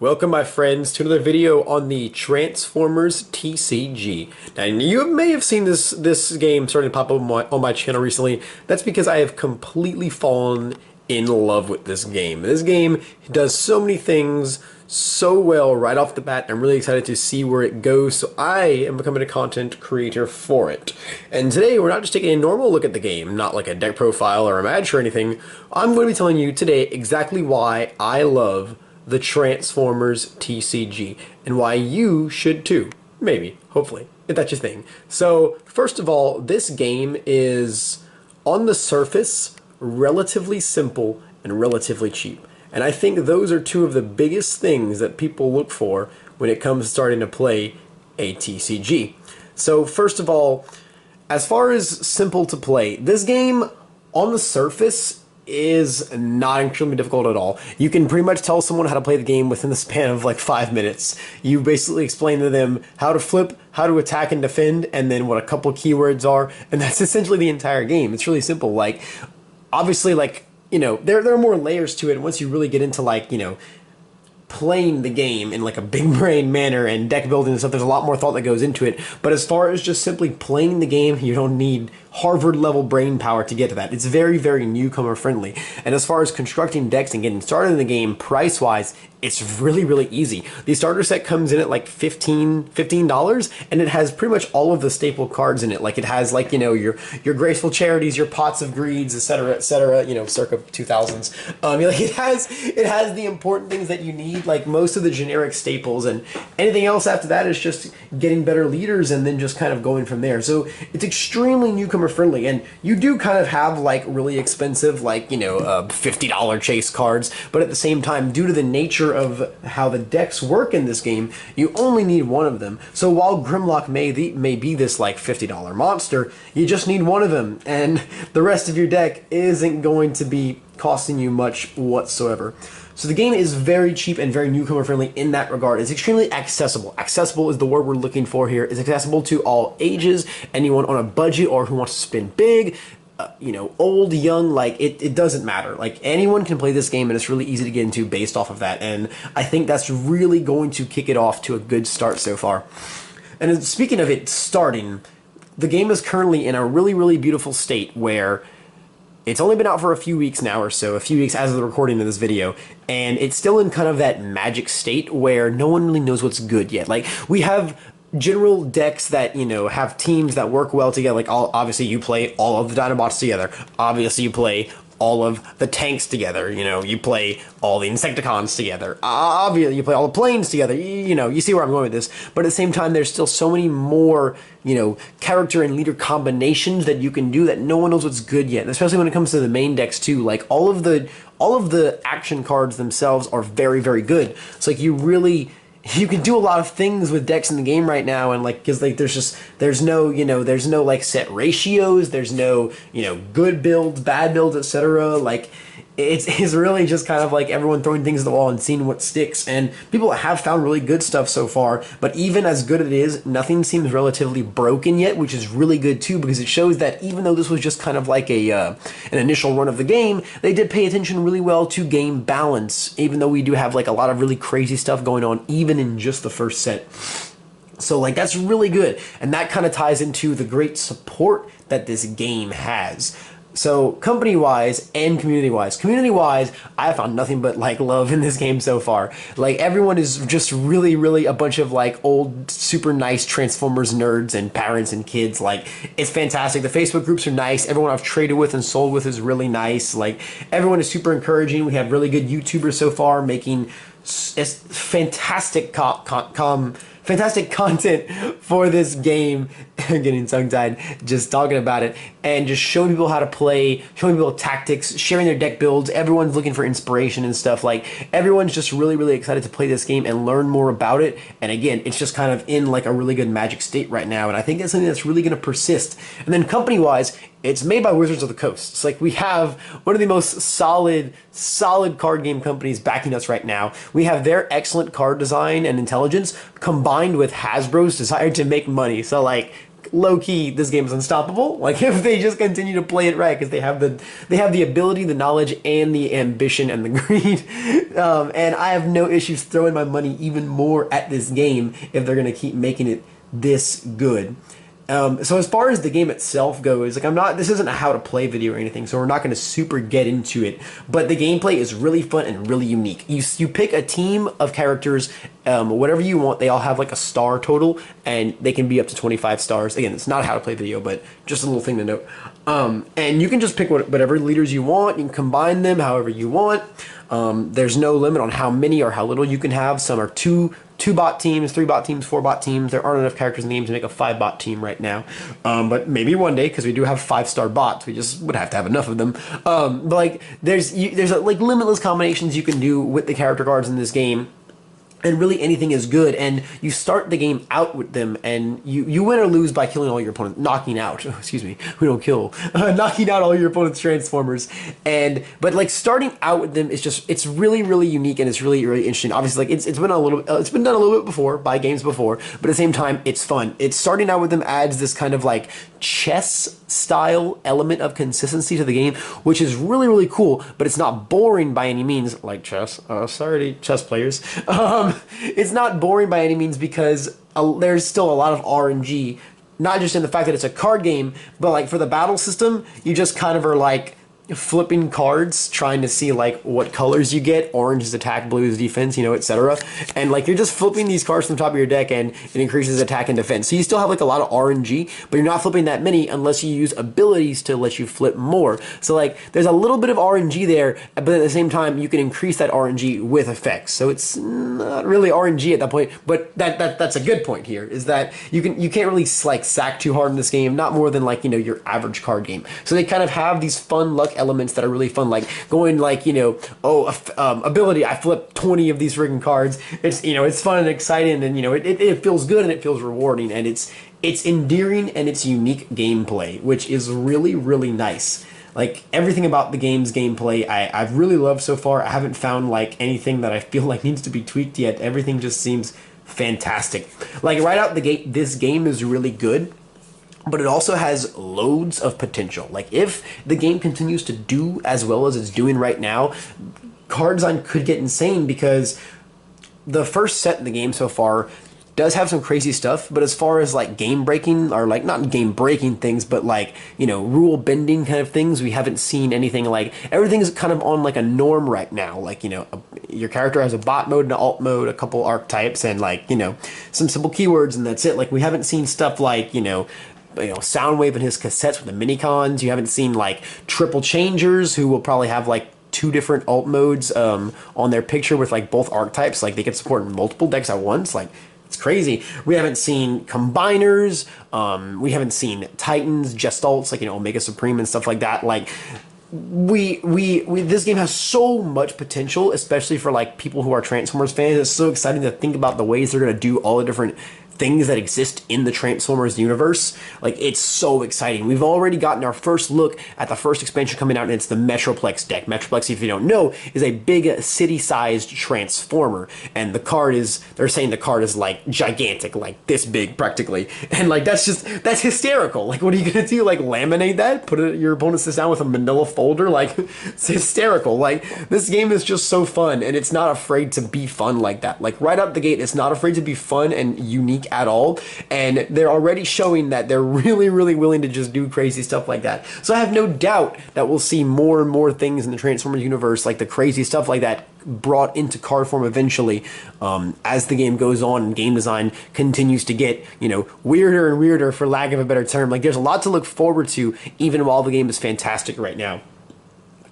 Welcome, my friends, to another video on the Transformers TCG. Now, you may have seen this game starting to pop up on my channel recently. That's because I have completely fallen in love with this game. This game does so many things so well right off the bat. I'm really excited to see where it goes, so I am becoming a content creator for it. And today, we're not just taking a normal look at the game, not like a deck profile or a match or anything. I'm going to be telling you today exactly why I love the Transformers TCG, and why you should too. Maybe, hopefully, if that's your thing. So, first of all, this game is, on the surface, relatively simple and relatively cheap. And I think those are two of the biggest things that people look for when it comes to starting to play a TCG. So, first of all, as far as simple to play, this game, on the surface, is not extremely difficult at all. You can pretty much tell someone how to play the game within the span of like 5 minutes. You basically explain to them how to flip, how to attack and defend, and then what a couple keywords are, and that's essentially the entire game. It's really simple. Like, obviously, like, you know, there are more layers to it once you really get into, like, you know, playing the game in like a big brain manner and deck building and stuff. There's a lot more thought that goes into it, but as far as just simply playing the game, you don't need Harvard level brain power to get to that. It's very, very newcomer friendly. And as far as constructing decks and getting started in the game price wise, it's really, really easy. The starter set comes in at like $15, and it has pretty much all of the staple cards in it. Like, it has, like, you know, your graceful charities, your pots of greeds, etc., you know, circa 2000s. Like, it has the important things that you need, like most of the generic staples, and anything else after that is just getting better leaders and then just kind of going from there. So it's extremely newcomer friendly, and you do kind of have like really expensive, like, you know, $50 chase cards, but at the same time, due to the nature of how the decks work in this game, you only need one of them. So while Grimlock may be this like $50 monster, you just need one of them, and the rest of your deck isn't going to be costing you much whatsoever. So the game is very cheap and very newcomer friendly in that regard. It's extremely accessible. Accessible is the word we're looking for here. It's accessible to all ages, anyone on a budget or who wants to spin big. You know, old, young, like, it doesn't matter. Like, anyone can play this game, and it's really easy to get into based off of that, and I think that's really going to kick it off to a good start so far. And speaking of it starting, the game is currently in a really, really beautiful state where it's only been out for a few weeks now or so, a few weeks as of the recording of this video, and it's still in kind of that magic state where no one really knows what's good yet. Like, we have general decks that, you know, have teams that work well together. Like, obviously you play all of the Dinobots together. Obviously you play all of the tanks together. You know, you play all the Insecticons together. Obviously you play all the planes together. You know, you see where I'm going with this. But at the same time, there's still so many more, you know, character and leader combinations that you can do that no one knows what's good yet. Especially when it comes to the main decks too. Like, all of the action cards themselves are very, very good. It's like you can do a lot of things with decks in the game right now, and like, because like there's no like set ratios, there's no, you know, good builds, bad builds, etc. Like, it's really just kind of like everyone throwing things at the wall and seeing what sticks, and people have found really good stuff so far, but even as good as it is, nothing seems relatively broken yet, which is really good too, because it shows that even though this was just kind of like an initial run of the game, they did pay attention really well to game balance, even though we do have like a lot of really crazy stuff going on even in just the first set. So, like, that's really good, and that kind of ties into the great support that this game has. So, company-wise and community-wise, I have found nothing but, like, love in this game so far. Like, everyone is just really, really a bunch of, like, old, super nice Transformers nerds and parents and kids. Like, it's fantastic. The Facebook groups are nice. Everyone I've traded with and sold with is really nice. Like, everyone is super encouraging. We have really good YouTubers so far making fantastic fantastic content for this game. I'm getting tongue-tied just talking about it, and just showing people how to play, showing people tactics, sharing their deck builds. Everyone's looking for inspiration and stuff. Like, everyone's just really, really excited to play this game and learn more about it. And again, it's just kind of in like a really good magic state right now, and I think it's something that's really going to persist. And then company-wise, it's made by Wizards of the Coast. It's like we have one of the most solid card game companies backing us right now. We have their excellent card design and intelligence combined with Hasbro's desire to make money. So, like, low-key, this game is unstoppable. Like, if they just continue to play it right, because they have the ability, the knowledge, and the ambition and the greed. And I have no issues throwing my money even more at this game if they're gonna keep making it this good. So as far as the game itself goes, like, this isn't a how to play video or anything, so we're not going to super get into it, but the gameplay is really fun and really unique. You pick a team of characters, whatever you want. They all have like a star total, and they can be up to 25 stars. Again, it's not a how to play video, but just a little thing to note. And you can just pick whatever leaders you want. You can combine them however you want. There's no limit on how many or how little you can have. Some are two bot teams, 3 bot teams, 4 bot teams. There aren't enough characters in the game to make a 5 bot team right now. But maybe one day, because we do have 5-star bots, we just would have to have enough of them. But like, there's like limitless combinations you can do with the character cards in this game. And really anything is good, and you start the game out with them, and you win or lose by killing all your opponents, knocking out, excuse me, we don't kill, knocking out all your opponent's Transformers. But like, starting out with them is just, it's really, really unique, and it's really, really interesting. Obviously, like, it's been it's been done a little bit before, by games before, but at the same time, it's fun. It's starting out with them adds this kind of like chess style element of consistency to the game, which is really, really cool, but it's not boring by any means, like chess. Sorry to chess players. It's not boring by any means, because there's still a lot of RNG, not just in the fact that it's a card game, but like for the battle system, you just kind of are like flipping cards, trying to see like what colors you get. Orange is attack, blue is defense, you know, etc. And like, you're just flipping these cards from the top of your deck, and it increases attack and defense. So you still have like a lot of RNG, but you're not flipping that many unless you use abilities to let you flip more. So like, there's a little bit of RNG there, but at the same time, you can increase that RNG with effects. So it's not really RNG at that point, but that's a good point here, is that you can't really like sack too hard in this game, not more than like, you know, your average card game. So they kind of have these fun luck elements that are really fun, like going like, you know, ability, I flip 20 of these friggin' cards. It's, you know, it's fun and exciting, and you know, it feels good and it feels rewarding, and it's endearing, and it's unique gameplay, which is really, really nice. Like, everything about the game's gameplay I've really loved so far. I haven't found like anything that I feel like needs to be tweaked yet. Everything just seems fantastic. Like, right out the gate, this game is really good, but it also has loads of potential. Like, if the game continues to do as well as it's doing right now, card design could get insane, because the first set in the game so far does have some crazy stuff, but as far as like game breaking, or like not game breaking things, but like, you know, rule bending kind of things, we haven't seen anything. Like, everything's kind of on like a norm right now. Like, you know, your character has a bot mode and an alt mode, a couple archetypes, and like, you know, some simple keywords, and that's it. Like, we haven't seen stuff like, you know, Soundwave and his cassettes with the mini-cons. You haven't seen like triple changers, who will probably have like 2 different alt modes on their picture with like both archetypes. Like, they can support multiple decks at once. Like, it's crazy. We haven't seen combiners. We haven't seen Titans, Gestalts, like, you know, Omega Supreme and stuff like that. Like, this game has so much potential, especially for like people who are Transformers fans. It's so exciting to think about the ways they're going to do all the different things that exist in the Transformers universe. Like, it's so exciting. We've already gotten our first look at the first expansion coming out, and it's the Metroplex deck. Metroplex, if you don't know, is a big city-sized Transformer, and the card is, they're saying the card is like gigantic, like this big practically, and like, that's hysterical. Like, what are you gonna do? Like, laminate that? Put your opponent sits down with a manila folder? Like, it's hysterical. Like, this game is just so fun, and it's not afraid to be fun like that. Like, right out the gate, it's not afraid to be fun and unique at all, and they're already showing that they're really, really willing to just do crazy stuff like that. So I have no doubt that we'll see more and more things in the Transformers universe, like the crazy stuff like that, brought into card form eventually, as the game goes on and game design continues to get, you know, weirder and weirder, for lack of a better term. Like, there's a lot to look forward to, even while the game is fantastic right now.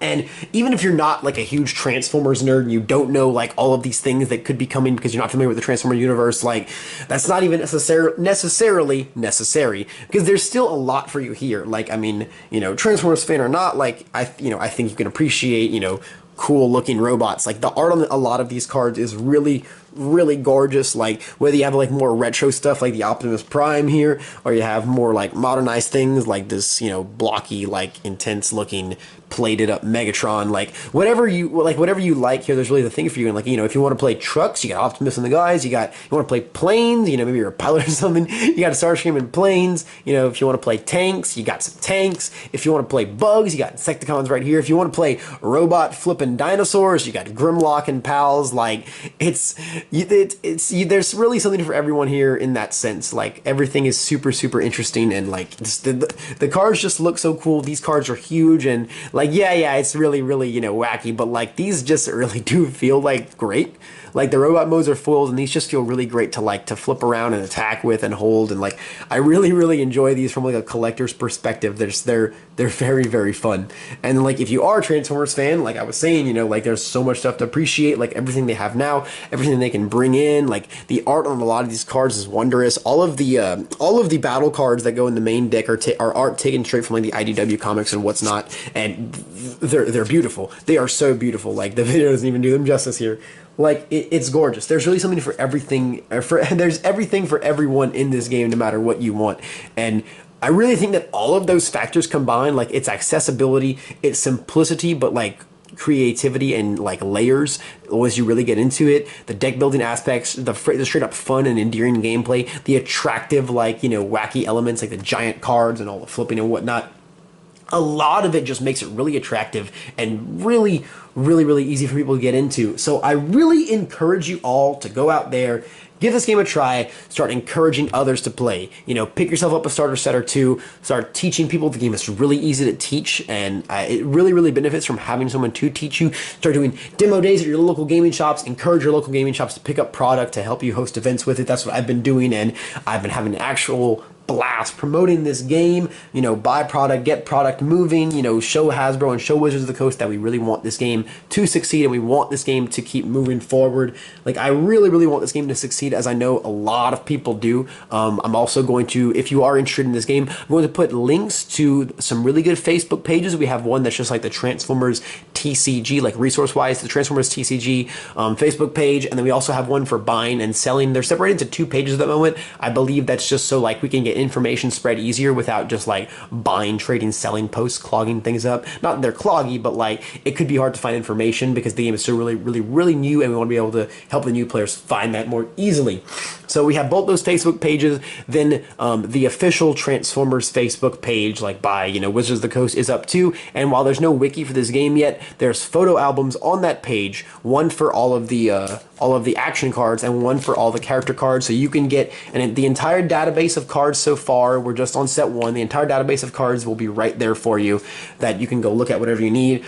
And even if you're not like a huge Transformers nerd, and you don't know like all of these things that could be coming because you're not familiar with the Transformers universe, like, that's not even necessarily necessary, because there's still a lot for you here. Like, I mean, you know, Transformers fan or not, like, I think you can appreciate, you know, cool looking robots. Like, the art on a lot of these cards is really, really gorgeous. Like, whether you have like more retro stuff like the Optimus Prime here, or you have more like modernized things like this, you know, blocky, like intense looking plated up Megatron, like whatever you like here. There's really the thing for you. And like, you know, if you want to play trucks, you got Optimus and the guys. You want to play planes. You know, maybe you're a pilot or something. You got Starscream and planes. You know, if you want to play tanks, you got some tanks. If you want to play bugs, you got Insecticons right here. If you want to play robot flipping dinosaurs, you got Grimlock and pals. Like there's really something for everyone here in that sense. Like everything is super interesting, and like the cards just look so cool. These cards are huge, and like yeah, it's really you know, wacky, but like these just really do feel like great. Like the robot modes are foiled, and these just feel really great to flip around and attack with and hold, and like I really enjoy these from like a collector's perspective. They're very fun. And like if you are a Transformers fan, like I was saying, you know, like there's so much stuff to appreciate, like everything they have now, everything they can bring in, like the art on a lot of these cards is wondrous. All of the battle cards that go in the main deck are art taken straight from like the IDW comics and what's not, and they're beautiful. They are so beautiful. Like the video doesn't even do them justice here. Like it's gorgeous. There's really something for everything. There's everything for everyone in this game, no matter what you want. And I really think that all of those factors combined, like its accessibility, its simplicity, but like creativity and like layers as you really get into it, the deck building aspects, the straight up fun and endearing gameplay, the attractive, like, you know, wacky elements like the giant cards and all the flipping and whatnot. A lot of it just makes it really attractive and really easy for people to get into. So I really encourage you all to go out there, give this game a try, start encouraging others to play. You know, pick yourself up a starter set or two, start teaching people the game. It's really easy to teach, and it really benefits from having someone to teach you. Start doing demo days at your local gaming shops. Encourage your local gaming shops to pick up product to help you host events with it. That's what I've been doing, and I've been having an actual blast promoting this game. You know, buy product, get product moving, you know, show Hasbro and show Wizards of the Coast that we really want this game to succeed, and we want this game to keep moving forward. Like I really want this game to succeed, as I know a lot of people do. I'm also going to, if you are interested in this game, I'm going to put links to some really good Facebook pages. We have one that's just like the Transformers TCG, like resource-wise, the Transformers TCG Facebook page, and then we also have one for buying and selling. They're separated into two pages at the moment. I believe that's just so like we can get information spread easier without just like buying, trading, selling posts clogging things up. Not that they're cloggy, but like it could be hard to find information because the game is still really new, and we want to be able to help the new players find that more easily. So we have both those Facebook pages. Then the official Transformers Facebook page, like by, you know, Wizards of the Coast, is up too. And while there's no wiki for this game yet, there's photo albums on that page, one for all of the action cards and one for all the character cards. So you can get the entire database of cards so far. We're just on set one. The entire database of cards will be right there for you, that you can go look at whatever you need.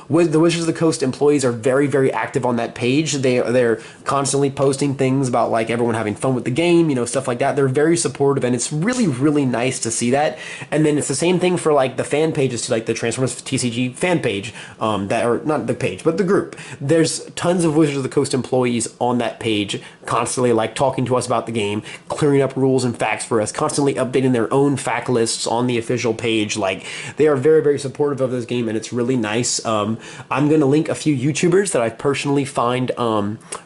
With the Wizards of the Coast employees are very active on that page. They're constantly posting things about like everyone having fun with the game, you know, stuff like that. They're very supportive, and it's really nice to see that. And then it's the same thing for like the fan pages, to like the Transformers TCG fan page, that are not the page, but the group. There's tons of Wizards of the Coast employees on that page, constantly like talking to us about the game, clearing up rules and facts for us, constantly updating their own fact lists on the official page. Like they are very supportive of this game, and it's really nice. I'm going to link a few YouTubers that I personally find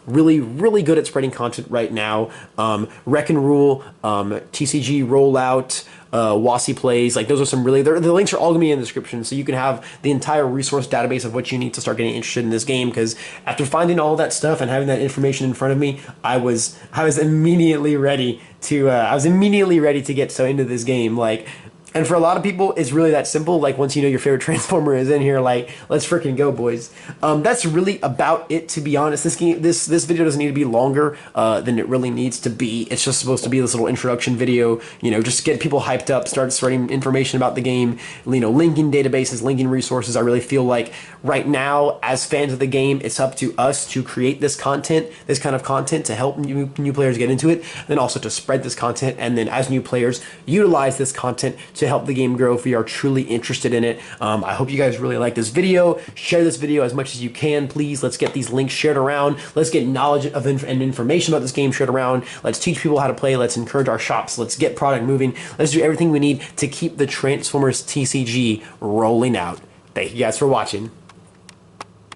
really good at spreading content right now. Wreck and Rule, TCG Rollout, Wasi Plays, like those are some really, the links are all gonna be in the description, so you can have the entire resource database of what you need to start getting interested in this game. Because after finding all that stuff and having that information in front of me, I was immediately ready to get so into this game. Like, and for a lot of people, it's really that simple. Like once you know your favorite Transformer is in here, like let's freaking go, boys. That's really about it, to be honest. This video doesn't need to be longer than it really needs to be. It's just supposed to be this little introduction video, you know, just get people hyped up, start spreading information about the game, you know, linking databases, linking resources. I really feel like right now, as fans of the game, it's up to us to create this content, this kind of content, to help new players get into it, and then also to spread this content, and then as new players, utilize this content to help the game grow if we are truly interested in it. I hope you guys really like this video. Share this video as much as you can, please. Let's get these links shared around. Let's get knowledge and information about this game shared around. Let's teach people how to play. Let's encourage our shops. Let's get product moving. Let's do everything we need to keep the Transformers TCG rolling out. Thank you guys for watching.